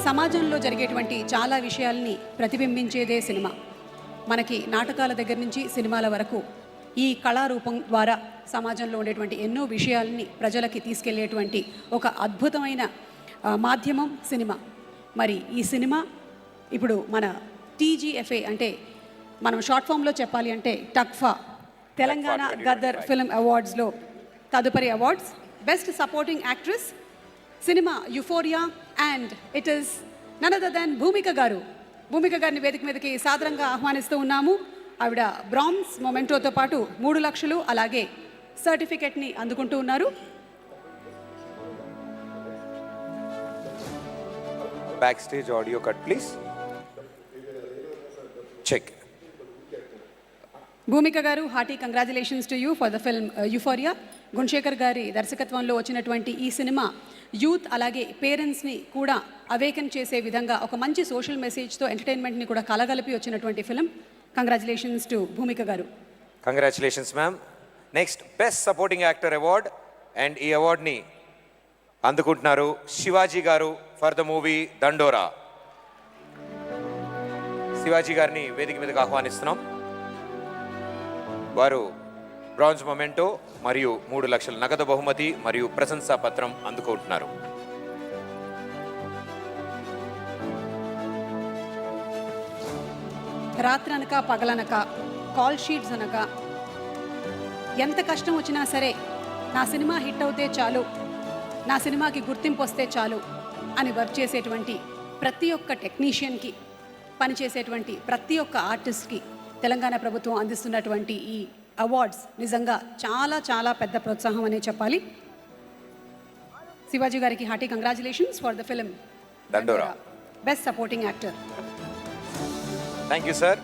సమాజంలో జరిగేటువంటి చాలా విషయాల్ని ప్రతిబింబించేదే సినిమా. మనకి నాటకాల దగ్గర నుంచి సినిమాల వరకు ఈ కళారూపం ద్వారా సమాజంలో ఉండేటువంటి ఎన్నో విషయాల్ని ప్రజలకి తీసుకెళ్లేటువంటి ఒక అద్భుతమైన మాధ్యమం సినిమా. మరి ఈ సినిమా ఇప్పుడు మన TGFA అంటే మనం షార్ట్ ఫామ్లో చెప్పాలి అంటే టక్ఫా తెలంగాణ గద్దర్ ఫిల్మ్ అవార్డ్స్లో తదుపరి awards best supporting actress cinema Euphoria and it is none other than Bhumika garu. Bhumika గారిని వేదిక మీదకి సాదరంగా ఆహ్వానిస్తూ ఉన్నాము. ఆవిడ బ్రాంజ్ మొమెంటోతో పాటు 3 లక్షలు అలాగే సర్టిఫికెట్ని అందుకుంటూ ఉన్నారు. Back stage audio cut please check. Bhumika garu, hearty congratulations to you for the film Euphoria. Gunasekhar గారి దర్శకత్వంలో వచ్చినటువంటి ఈ సినిమా యూత్ అలాగే పేరెంట్స్ని కూడా అవేకన్ చేసే విధంగా ఒక మంచి సోషల్ మెసేజ్తో ఎంటర్టైన్మెంట్ని కూడా కలగలిపి వచ్చినటువంటి ఫిల్మ్. కంగ్రాచులేషన్స్ టు భూమిక గారు. Congratulations ma'am. Next best supporting actor award and ఈ అవార్డ్ని అందుకుంటున్నారు శివాజీ గారు ఫర్ ద మూవీ దండోరా. శివాజీ గారిని వేదిక మీదకి ఆహ్వానిస్తున్నాం. వారు బ్రాంజ్ మొమెంటో మరియు 3 లక్షల నగదు బహుమతి మరియు ప్రశంసా పత్రం అందుకుంటున్నారు. రాత్రనక పగలనక కాల్ షీట్స్ అనక ఎంత కష్టం వచ్చినా సరే నా సినిమా హిట్ అవుతే చాలు, నా సినిమాకి గుర్తింపు వస్తే చాలు అని వర్క్ చేసేటువంటి ప్రతి ఒక్క టెక్నీషియన్కి, పనిచేసేటువంటి ప్రతి ఒక్క ఆర్టిస్ట్కి తెలంగాణ ప్రభుత్వం అందిస్తున్నటువంటి ఈ అవార్డ్స్ నిజంగా చాలా చాలా పెద్ద ప్రోత్సాహం అనే చెప్పాలి. శివాజీ గారికి hearty congratulations for the film Dandora best supporting actor. Thank you sir.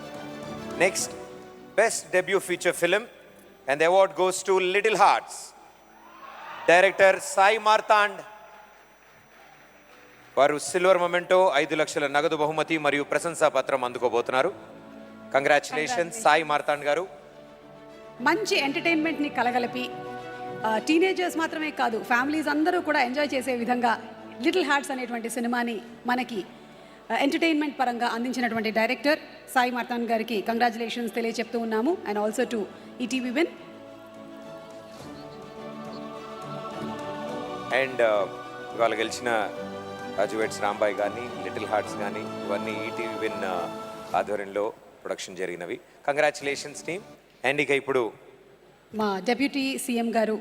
Next best debut feature film and the award goes to little hearts. Director Sai Marthand. వారు సిల్వర్ మొమెంటో 5 లక్షల నగదు బహుమతి మరియు ప్రశంసా పత్రం అందుకోబోతున్నారు. కంగ్రాచులేషన్స్ సాయి మార్తాండ్ గారు. మంచి ఎంటర్టైన్మెంట్ని కలగలిపి టీనేజర్స్ మాత్రమే కాదు ఫ్యామిలీస్ అందరూ కూడా ఎంజాయ్ చేసే విధంగా లిటిల్ హార్ట్స్ అనేటువంటి సినిమాని మనకి ఎంటర్టైన్మెంట్ పరంగా అందించినటువంటి డైరెక్టర్ సాయి మార్తాండ్ గారికి కంగ్రాచులేషన్స్ తెలియజెప్తూ ఉన్నాము. And also to ETV win. And ఇవాళ గెలిచిన రాజువేట్స్ రాంబాయ్ కానీ లిటిల్ హార్ట్స్ కానీ ఇవన్నీ ఈటీవీ విన్ ఆధ్వర్యంలో ప్రొడక్షన్ జరిగినవి. Congratulations team. అండ్ ఇక ఇప్పుడు మా డెప్యూటీ సీఎం గారు